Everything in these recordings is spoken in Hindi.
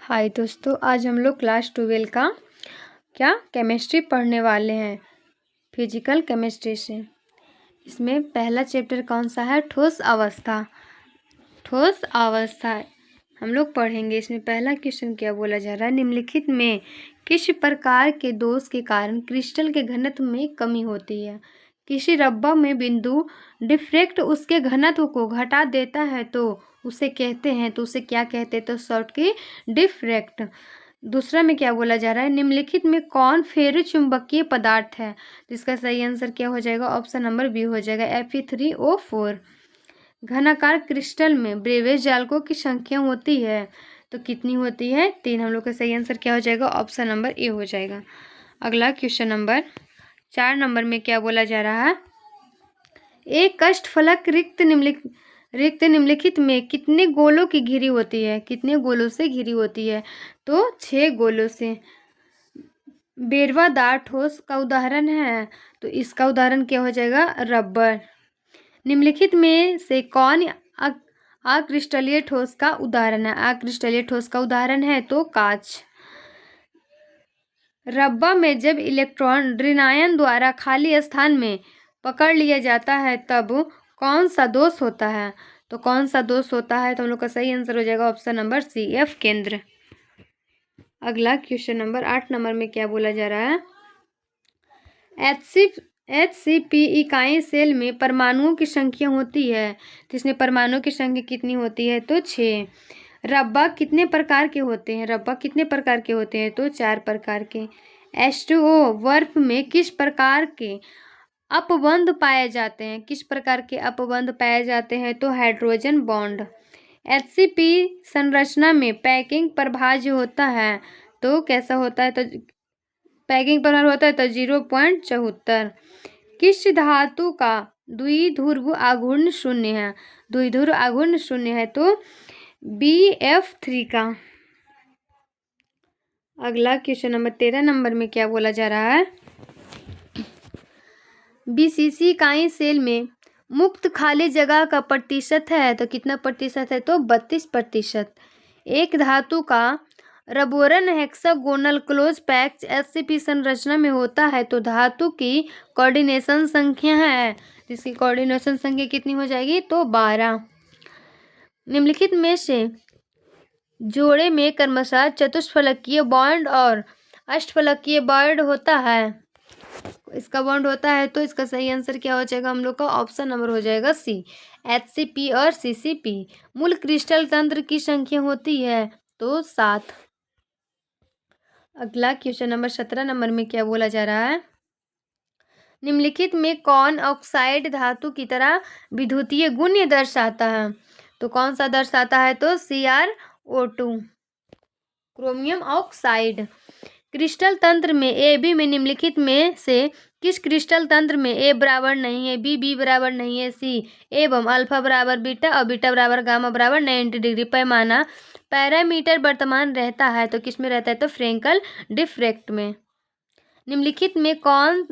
हाय दोस्तों, आज हम लोग क्लास 12 का केमिस्ट्री पढ़ने वाले हैं। फिजिकल केमिस्ट्री से इसमें पहला चैप्टर कौन सा है? ठोस अवस्था। ठोस अवस्था हम लोग पढ़ेंगे। इसमें पहला क्वेश्चन क्या बोला जा रहा है? निम्नलिखित में किस प्रकार के दोष के कारण क्रिस्टल के घनत्व में कमी होती है? किसी रब्बा में बिंदु डिफ्रैक्ट उसके घनत्व को घटा देता है तो उसे कहते हैं, तो उसे क्या कहते हैं? तो शॉर्ट की डिफ्रैक्ट। दूसरा में क्या बोला जा रहा है? निम्नलिखित में कौन फेरो चुंबकीय पदार्थ है? जिसका सही आंसर क्या हो जाएगा? ऑप्शन नंबर बी हो जाएगा, Fe3O4। घनाकार क्रिस्टल में ब्रेवेज जालकों की संख्या होती है तो कितनी होती है? 3। हम लोग का सही आंसर क्या हो जाएगा? ऑप्शन नंबर ए हो जाएगा। अगला क्वेश्चन नंबर 4 नंबर में क्या बोला जा रहा है? एक कष्टफलक रिक्त निम्नलिखित में कितने गोलों की घिरी होती है? कितने गोलों से घिरी होती है? तो 6 गोलों से। बेरवादार ठोस का उदाहरण है तो इसका उदाहरण क्या हो जाएगा? रबर। निम्नलिखित में से कौन अक्रिस्टलीय ठोस का उदाहरण है? अक्रिस्टलीय ठोस का उदाहरण है तो कांच। रब्बा में जब इलेक्ट्रॉन ऋणायन द्वारा खाली स्थान में पकड़ लिया जाता है तब कौन सा दोष होता है? तो कौन सा दोष होता है? तो हम लोग का सही आंसर हो जाएगा ऑप्शन नंबर सी, एफ केंद्र। अगला क्वेश्चन नंबर 8 नंबर में क्या बोला जा रहा है? HCP इकाई सेल में परमाणुओं की संख्या होती है तो इसमें परमाणुओं की संख्या कितनी होती है? तो 6। रब्बा कितने प्रकार के होते हैं? रब्बा कितने प्रकार के होते हैं? तो 4 प्रकार के। H2O बर्फ में किस प्रकार के अपबंध पाए जाते हैं? किस प्रकार के अपबंध पाए जाते हैं? तो हाइड्रोजन बॉन्ड। HCP संरचना में पैकिंग प्रभाव जो होता है तो कैसा होता है? तो पैकिंग प्रभाव होता है तो 0.74। किस धातु का द्विध्रुव आघूर्ण शून्य है? द्विध्रुव आघूर्ण शून्य है तो BF3 का। अगला क्वेश्चन नंबर 13 नंबर में क्या बोला जा रहा है? BCC इकाई सेल में मुक्त खाली जगह का प्रतिशत है तो कितना प्रतिशत है? तो 32%। एक धातु का रबोरन हेक्सागोनल क्लोज पैक्ड HCP संरचना में होता है तो धातु की कोऑर्डिनेशन संख्या है, जिसकी कोऑर्डिनेशन संख्या कितनी हो जाएगी? तो 12। निम्नलिखित में से जोड़े में क्रमशः चतुष्फलकीय बॉन्ड और अष्टफलकीय बॉन्ड होता है, इसका बॉन्ड होता है तो इसका सही आंसर क्या हो जाएगा? हम लोग का ऑप्शन नंबर हो जाएगा सी, HCP और CCP। मूल क्रिस्टल तंत्र की संख्या होती है तो 7। अगला क्वेश्चन नंबर 17 नंबर में क्या बोला जा रहा है? निम्नलिखित में कौन ऑक्साइड धातु की तरह विद्युतीय गुण दर्शाता है? तो कौन सा दर्शाता है? तो CrO2, क्रोमियम ऑक्साइड। क्रिस्टल तंत्र में AB में निम्नलिखित में से किस क्रिस्टल तंत्र में A बराबर नहीं है, B बराबर नहीं है, C एवं अल्फा बराबर बीटा और बीटा बराबर गामा बराबर 90 डिग्री पैमाना पैरामीटर वर्तमान रहता है तो किस में रहता है? तो फ्रेंकल डिफ्रैक्ट में। निम्नलिखित में कौन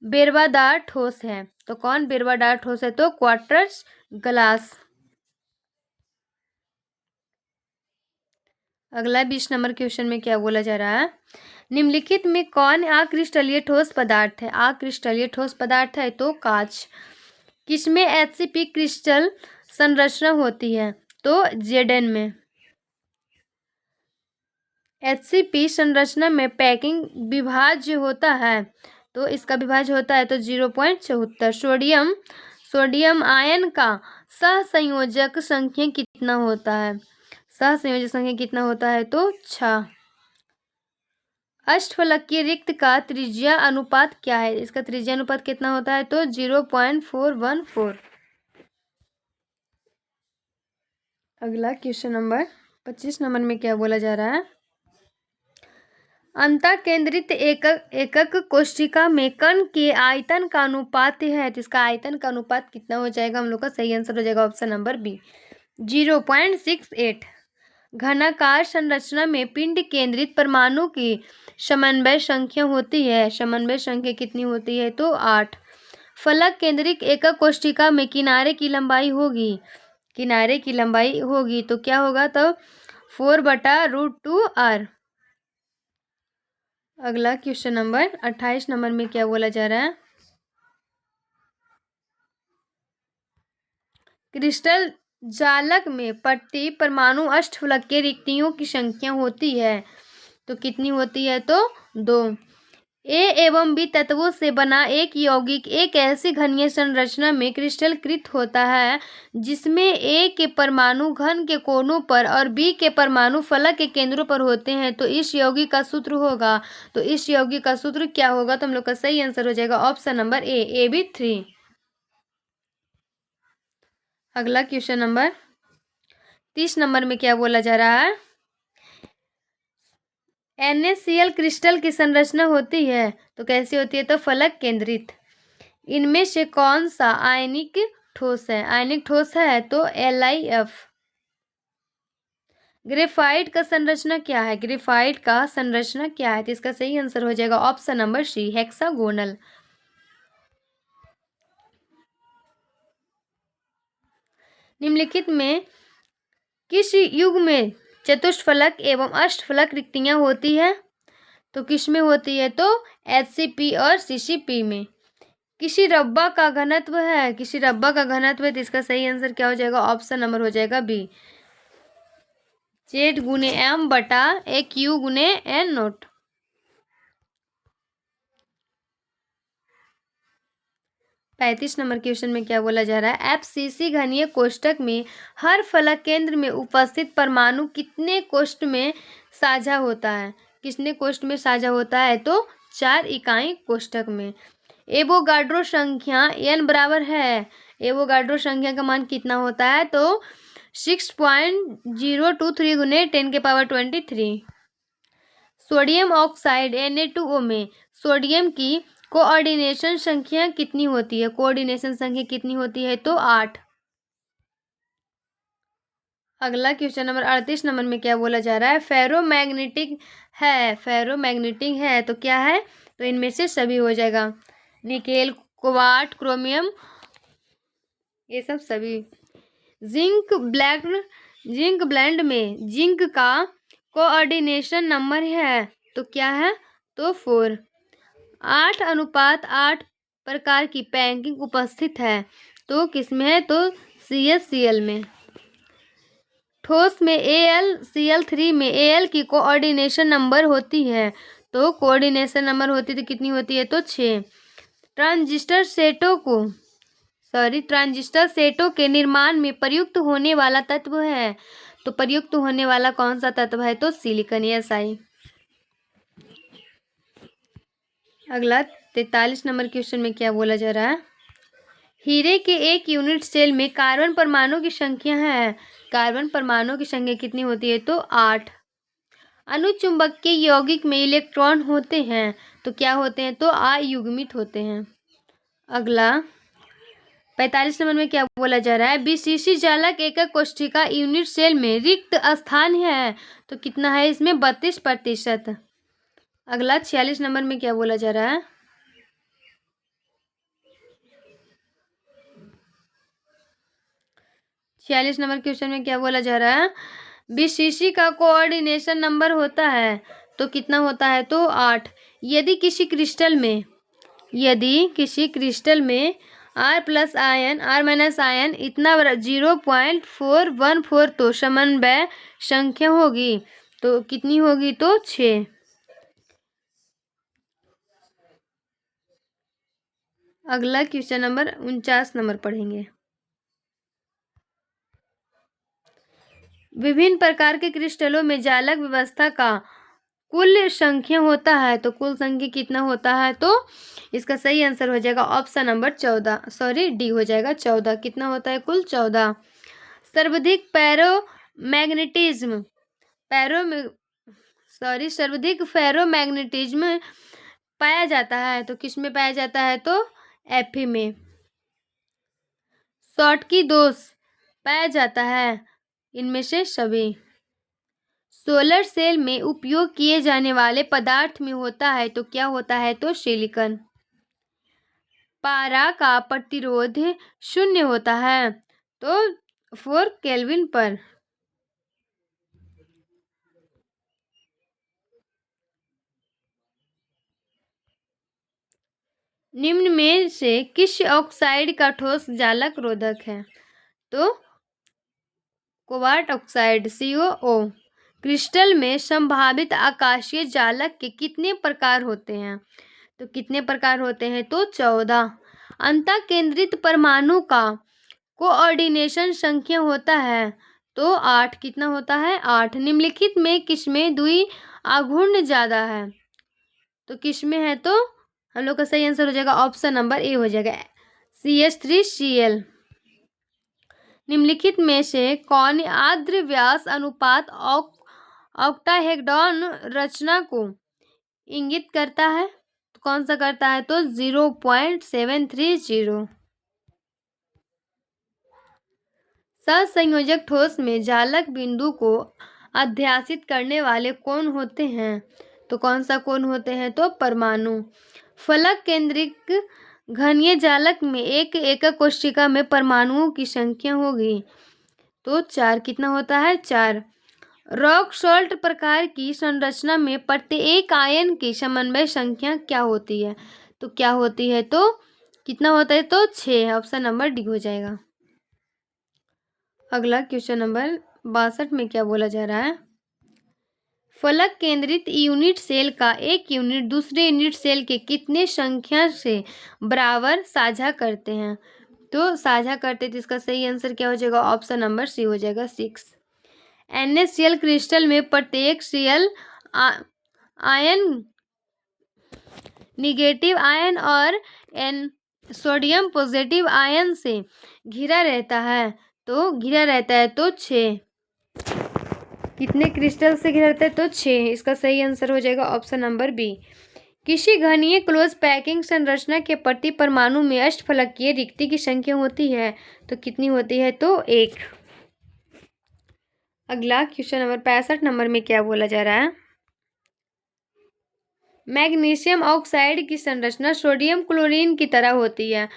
बेरवादार ठोस है? तो कौन बेरवादार ठोस है? तो क्वार्ट्ज ग्लास। अगला 20 नंबर क्वेश्चन में क्या बोला जा रहा है? निम्नलिखित में कौन अक्रिस्टलीय ठोस पदार्थ है? अक्रिस्टलीय ठोस पदार्थ है तो कांच। किसमें HCP क्रिस्टल संरचना होती है? तो Zn में। HCP संरचना में पैकिंग विभाज्य होता है तो इसका विभाज्य होता है तो 0.74। सोडियम आयन का सहसंयोजक संख्या कितना होता है? सहसंयोजक संख्या कितना होता है? तो 6। अष्टफलकीय रिक्त का त्रिज्या अनुपात क्या है? इसका त्रिज्या अनुपात कितना होता है? तो 0.414। अगला क्वेश्चन नंबर 25 नंबर में क्या बोला जा रहा है? अंतःकेंद्रित एकक कोशिका में कण के आयतन का अनुपात है तो इसका आयतन का अनुपात कितना हो जाएगा? हम लोग का सही आंसर हो जाएगा ऑप्शन नंबर बी, 0.68। घनाकार संरचना में पिंड केंद्रित परमाणु की समन्वय संख्या होती है, समन्वय संख्या कितनी होती है? तो 8। फलक केंद्रित एकक कोशिका में किनारे की लंबाई होगी, किनारे की लंबाई होगी तो क्या होगा? तो 4/√2r। अगला क्वेश्चन नंबर 28 नंबर में क्या बोला जा रहा है? क्रिस्टल जालक में प्रति परमाणु अष्टफलकीय रिक्तियों की संख्या होती है तो कितनी होती है? तो 2। ए एवं बी तत्वों से बना एक यौगिक एक ऐसी घनीय संरचना में क्रिस्टलीकृत होता है जिसमें ए के परमाणु घन के कोनों पर और बी के परमाणु फलक के केंद्रों पर होते हैं तो इस यौगिक का सूत्र होगा। तो इस यौगिक का सूत्र क्या होगा? तो हम लोग का सही आंसर हो जाएगा ऑप्शन नंबर ए बी 3। अगला क्वेश्चन नंबर 30 नंबर में क्या बोला जा रहा है? NaCl क्रिस्टल की संरचना होती है तो कैसी होती है? तो फलक केंद्रित। इनमें से कौन सा आयनिक ठोस है? आयनिक ठोस है तो LiF। ग्रेफाइट का संरचना क्या है? ग्रेफाइट का संरचना क्या है? तो इसका सही आंसर हो जाएगा ऑप्शन नंबर सी हेक्सागोनल। निम्नलिखित में किस युग में चतुष्फलक एवं अष्टफलक रिक्तियां होती है? तो किस में होती है? तो HCP और CCP में। किसी रब्बा का घनत्व है, किसी रब्बा का घनत्व है तो इसका सही आंसर क्या हो जाएगा? ऑप्शन नंबर हो जाएगा बी Z/m/AQ/N0। 35 नंबर क्वेश्चन में क्या बोला जा रहा है? FCC घनीय कोष्ठक में हर फलक केंद्र में उपस्थित परमाणु कितने कोष्ठ में साझा होता है? कितने कोष्ठ में साझा होता है? तो 4 इकाई कोष्ठक में। एवोगाड्रो संख्या n बराबर है, एवोगाड्रो संख्या का मान कितना होता है? तो 6.023 × 10⁻23। सोडियम ऑक्साइड Na2O में सोडियम की कोऑर्डिनेशन संख्या कितनी होती है? कोऑर्डिनेशन संख्या कितनी होती है? तो 8। अगला क्वेश्चन नंबर 38 नंबर में क्या बोला जा रहा है? फेरोमैग्नेटिक है, फेरोमैग्नेटिक है तो क्या है? तो इनमें से सभी हो जाएगा, निकेल, कोबाल्ट, क्रोमियम, ये सब सभी। जिंक ब्लेंड में जिंक का कोऑर्डिनेशन नंबर है तो क्या है? तो 4। 8:8 प्रकार की पैकिंग उपस्थित है तो किसमें है? तो CaCl में। ठोस में AlCl3 में Al की कोऑर्डिनेशन नंबर होती है तो कोऑर्डिनेशन नंबर होती तो कितनी होती है? तो 6। ट्रांजिस्टर सेटों के निर्माण में प्रयुक्त होने वाला तत्व है तो प्रयुक्त होने वाला कौन सा तत्व है? तो सिलिकॉन Si। अगला 43 नंबर क्वेश्चन में क्या बोला जा रहा है? हीरे के एक यूनिट सेल में कार्बन परमाणु की संख्या है, कार्बन परमाणु की संख्या कितनी होती है? तो 8। अनुचुंबकीय यौगिक में इलेक्ट्रॉन होते हैं तो क्या होते हैं? तो अयुग्मित होते हैं। अगला 45 नंबर में क्या बोला जा रहा है? BCC जालक एकक कोशिका यूनिट सेल में रिक्त स्थान है तो कितना है? इसमें 32%। अगला 46 नंबर में क्या बोला जा रहा है? छियालीस नंबर क्वेश्चन में क्या बोला जा रहा है? BCC का कोऑर्डिनेशन नंबर होता है तो कितना होता है? तो 8। यदि किसी क्रिस्टल में R+आयन इतना 0.414 तो समन्वय संख्या होगी तो कितनी होगी? तो 6। अगला क्वेश्चन नंबर 49 नंबर पढ़ेंगे। विभिन्न प्रकार के क्रिस्टलों में जालक व्यवस्था का कुल संख्या होता है तो कुल संख्या कितना होता है? तो इसका सही आंसर हो जाएगा ऑप्शन नंबर 14, सॉरी डी हो जाएगा 14। कितना होता है? कुल 14। सर्वाधिक फेरोमैग्नेटिज्म पाया जाता है तो किस में पाया जाता है? तो Fe में। शॉटकी दोष पाया जाता है इनमें से सभी। सोलर सेल में उपयोग किए जाने वाले पदार्थ में होता है तो क्या होता है? तो सिलिकॉन। पारा का प्रतिरोध 0 होता है तो 4 केल्विन पर। निम्न में से किस ऑक्साइड का ठोस जालक रोधक है? तो कोबाल्ट ऑक्साइड COO। क्रिस्टल में संभावित आकाशीय जालक के कितने प्रकार होते हैं? तो कितने प्रकार होते हैं? तो 14। अंतः केंद्रित परमाणु का कोऑर्डिनेशन संख्या होता है तो 8। कितना होता है? 8। निम्नलिखित में किसमें द्वि आघूर्ण ज्यादा है? तो किसमें है? तो हम लोग का सही आंसर हो जाएगा ऑप्शन नंबर ए हो जाएगा CH3Cl। निम्नलिखित में से कौन आर्द्र व्यास अनुपात ऑक्टाहेड्रॉन रचना को इंगित करता है? तो कौन सा करता है? तो 0.730। सहसंयोजक ठोस में जालक बिंदु को अध्यासित करने वाले कौन होते हैं? तो कौन सा कौन होते हैं? तो परमाणु। फलक केंद्रिक घनीय जालक में एक एकक कोशिका में परमाणुओं की संख्या होगी तो 4। कितना होता है? 4। रॉक सॉल्ट प्रकार की संरचना में प्रत्येक आयन की समन्वय संख्या क्या होती है? तो क्या होती है? तो कितना होता है? तो 6। ऑप्शन नंबर डी हो जाएगा। अगला क्वेश्चन नंबर 62 में क्या बोला जा रहा है? फलक केंद्रित यूनिट सेल का एक यूनिट दूसरे यूनिट सेल के कितने संख्या से बराबर साझा करते हैं? तो साझा करते तो इसका सही आंसर क्या हो जाएगा? ऑप्शन नंबर सी हो जाएगा 6। NaCl क्रिस्टल में प्रत्येक Cl आयन निगेटिव आयन और N सोडियम पॉजिटिव आयन से घिरा रहता है तो 6। कितने क्रिस्टल से घिरा रहता है? तो 6। इसका सही आंसर हो जाएगा ऑप्शन नंबर बी। किसी घनीय क्लोज पैकिंग संरचना के प्रति परमाणु में अष्टफलकीय रिक्ति की संख्या होती है तो कितनी होती है? तो 1। अगला क्वेश्चन नंबर 65 नंबर में क्या बोला जा रहा है? मैग्नीशियम ऑक्साइड की संरचना सोडियम क्लोरीन की तरह होती है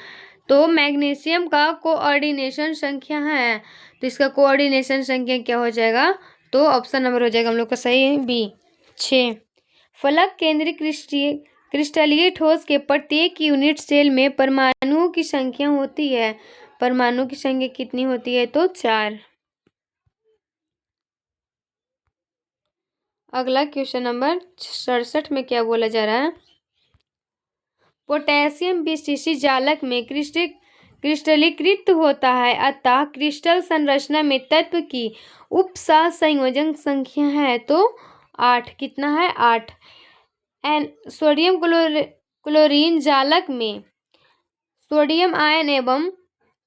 तो मैग्नीशियम का कोऑर्डिनेशन संख्या है तो इसका कोऑर्डिनेशन संख्या क्या हो जाएगा? तो ऑप्शन नंबर हो जाएगा हम लोग का सही बी 6। फलक केंद्रीय क्रिस्टलीय ठोस के प्रत्येक यूनिट सेल में परमाणुओं की संख्या होती है। परमाणु की संख्या कितनी होती है? तो 4। अगला क्वेश्चन नंबर 67 में क्या बोला जा रहा है? पोटेशियम BCC जालक में क्रिस्टलीकृत होता है अतः क्रिस्टल संरचना में तत्व की उपसहसंयोजक संख्या है तो 8। कितना है? 8। सोडियम क्लोरीन जालक में सोडियम आयन एवं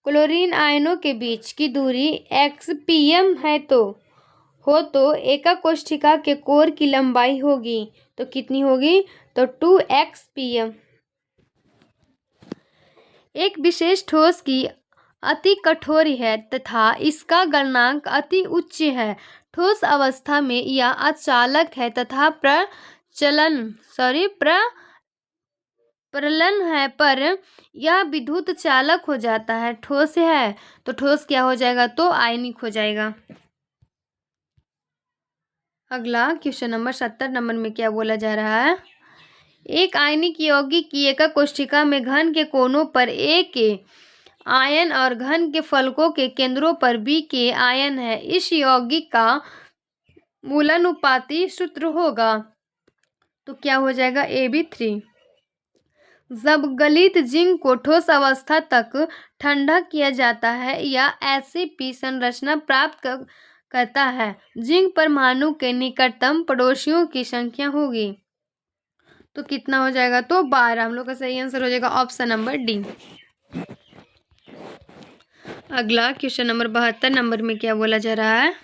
क्लोरीन आयनों के बीच की दूरी XPm है तो एकक कोशिका के कोर की लंबाई होगी तो कितनी होगी? तो 2XPm। एक विशेष ठोस की अति कठोर है तथा इसका गलनांक अति उच्च है। ठोस अवस्था में यह अचालक है तथा प्रलन है पर यह विद्युत चालक हो जाता है। ठोस है तो ठोस क्या हो जाएगा? तो आयनिक हो जाएगा। अगला क्वेश्चन नंबर 70 नंबर में क्या बोला जा रहा है? एक आयनिक यौगिक की एकक कोशिका में घन के कोनों पर A के आयन और घन के फलकों के केंद्रों पर B के आयन है। इस यौगिक का मूलानुपाती सूत्र होगा तो क्या हो जाएगा? AB3। जब गलित जिंक को ठोस अवस्था तक ठंडा किया जाता है या SCP संरचना प्राप्त करता है जिंक परमाणु के निकटतम पड़ोसियों की संख्या होगी तो कितना हो जाएगा? तो 12। हम लोग का सही आंसर हो जाएगा ऑप्शन नंबर डी। अगला क्वेश्चन नंबर 72 नंबर में क्या बोला जा रहा है?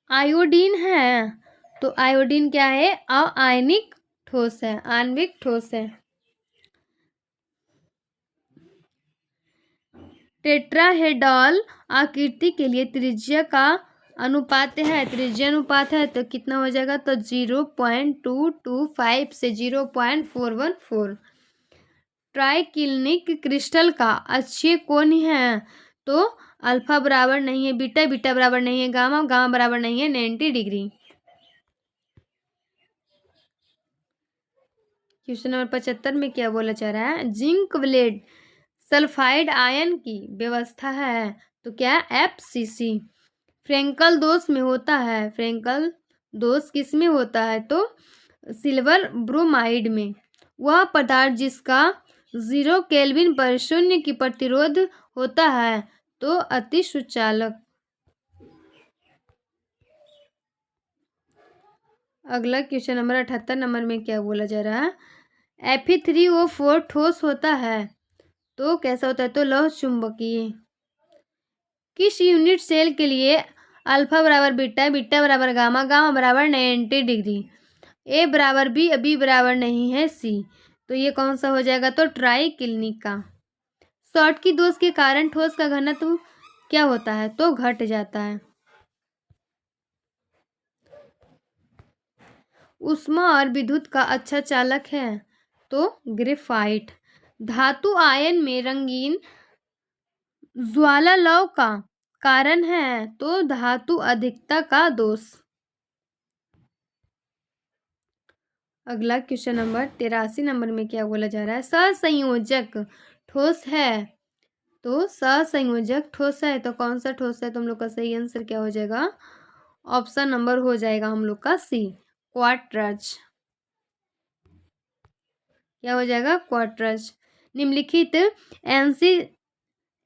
आयोडीन है तो आयोडीन क्या है? आयनिक ठोस है, आणविक ठोस है। टेट्राहेड्रल आकृति के लिए त्रिज्या का अनुपात है तो कितना हो जाएगा? तो 0.225 से 0.414। ट्राइक्लिनिक क्रिस्टल का अक्षीय कोण है तो अल्फा बराबर नहीं है बीटा, बीटा बराबर नहीं है गामा, गामा बराबर नहीं है 90 डिग्री। क्वेश्चन नंबर 75 में क्या बोला जा रहा है, जिंक ब्लेड सल्फाइड आयन की व्यवस्था है तो क्या, FCC। फ्रेंकल दोष में होता है, फ्रेंकल दोष किस में होता है तो सिल्वर ब्रोमाइड में। वह पदार्थ जिसका 0 केल्विन पर शून्य की प्रतिरोध होता है तो अति सुचालक। अगला क्वेश्चन नंबर 78 नंबर में क्या बोला जा रहा है, Fe3O4 ठोस होता है तो कैसा होता है तो लौह चुंबकीय। किस यूनिट सेल के लिए अल्फा बराबर बीटा, बीटा बराबर गामा, गामा बराबर 90 डिग्री, ए बराबर बी बराबर नहीं है सी, तो ये कौन सा हो जाएगा तो ट्राइक्लिनिक का। शॉर्टकी दोष के कारण ठोस का घनत्व क्या होता है तो घट जाता है। ऊष्मा और विद्युत का अच्छा चालक है तो ग्रेफाइट। धातु आयन में रंगीन ज्वालालव का कारण है तो धातु अधिकता का दोष। अगला क्वेश्चन नंबर 83 नंबर में क्या बोला जा रहा है, सहसंयोजक ठोस है तो सहसंयोजक ठोस है तो कौन सा ठोस है तो हम लोग का सही आंसर क्या हो जाएगा, ऑप्शन नंबर हो जाएगा हम लोग का सी, क्वार्टज। क्या हो जाएगा, क्वार्टज। निम्नलिखित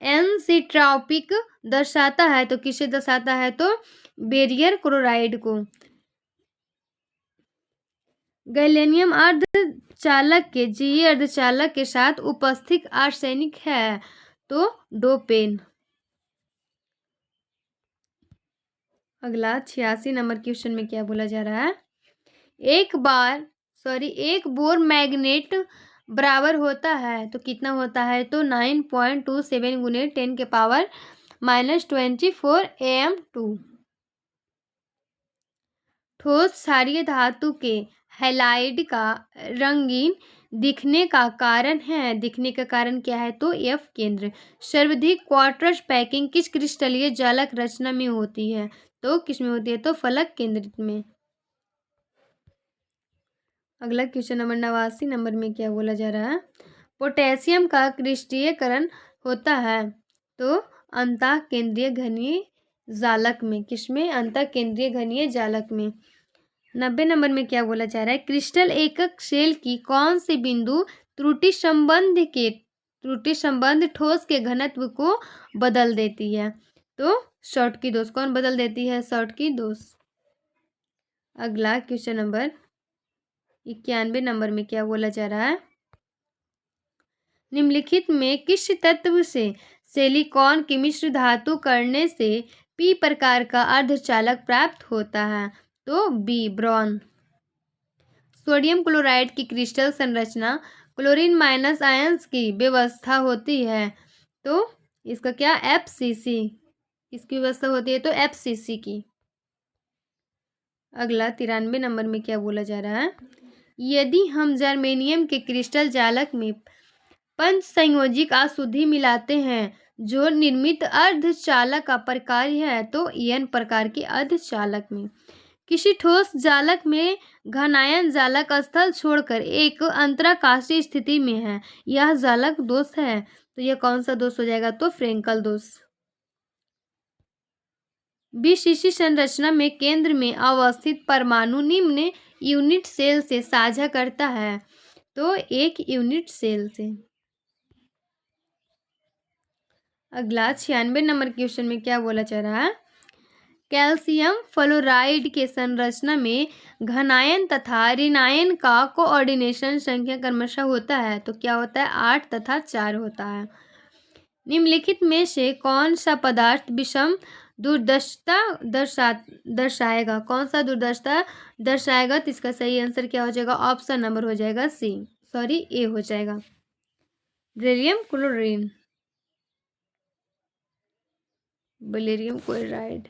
एनसीट्रॉपिक दर्शाता है तो किसे दर्शाता है तो बेरियर क्लोराइड को। गैलेनियम अर्धचालक के जी अर्धचालक के साथ उपस्थित आर्सेनिक है तो डोपेन। अगला 86 नंबर क्वेश्चन में क्या बोला जा रहा है, एक बोर मैग्नेट बराबर होता है तो कितना होता है तो 9.27 गुने 10 के पावर -24 AM2। ठोस क्षारीय धातु के हैलाइड का रंगीन दिखने का कारण क्या है तो F केंद्र। सर्वाधिक क्वार्टज पैकिंग किस क्रिस्टलीय जालक रचना में होती है तो किस में होती है तो फलक केंद्रित में। अगला क्वेश्चन नंबर 89 नंबर में क्या बोला जा रहा है, पोटेशियम का क्रिस्टलीयकरण होता है तो अंतःकेंद्रीय घनीय जालक में, किसमें, अंतःकेंद्रीय घनीय जालक में। 90 नंबर में क्या बोला जा रहा है, क्रिस्टल एकक सेल की कौन सी बिंदु त्रुटि संबंध ठोस के घनत्व को बदल देती है तो शॉर्टकी दोष। कौन बदल देती है, शॉर्टकी दोष। अगला क्वेश्चन नंबर 91 नंबर में क्या बोला जा रहा है, निम्नलिखित में किस तत्व से सिलिकॉन की मिश्र धातु करने से पी प्रकार का अर्धचालक प्राप्त होता है तो बी, ब्रॉन। सोडियम क्लोराइड की क्रिस्टल संरचना क्लोरीन माइनस आयंस की व्यवस्था होती है तो इसका क्या, FCC। इसकी व्यवस्था होती है तो FCC की। अगला 93 नंबर में क्या बोला जा रहा है, यदि हम जर्मेनियम के क्रिस्टल जालक में पंच संयोजिक अशुद्धि मिलाते हैं जो निर्मित अर्धचालक का प्रकार है तो N प्रकार के अर्धचालक में। किसी ठोस जालक में घनायन जालक स्थल छोड़कर एक अंतराकाशीय स्थिति में है, यह जालक दोष है तो यह कौन सा दोष हो जाएगा तो फ्रेंकल दोष। BCC संरचना में केंद्र में अवस्थित परमाणु निम्न यूनिट सेल से साझा करता है तो एक यूनिट सेल से। अगला 96 नंबर क्वेश्चन में क्या बोला जा रहा है, कैल्शियम फ्लोराइड के संरचना में घनायन तथा ऋणायन का कोऑर्डिनेशन संख्या क्रमशः होता है तो क्या होता है, 8 तथा 4 होता है। निम्नलिखित में से कौन सा पदार्थ विषम दुर्दशा दर्शाएगा, कौन सा दुर्दशा दर्शाएगा तो इसका सही आंसर क्या हो जाएगा, ऑप्शन नंबर हो जाएगा ए हो जाएगा, बेरिलियम क्लोरीन, बेरिलियम क्लोराइड।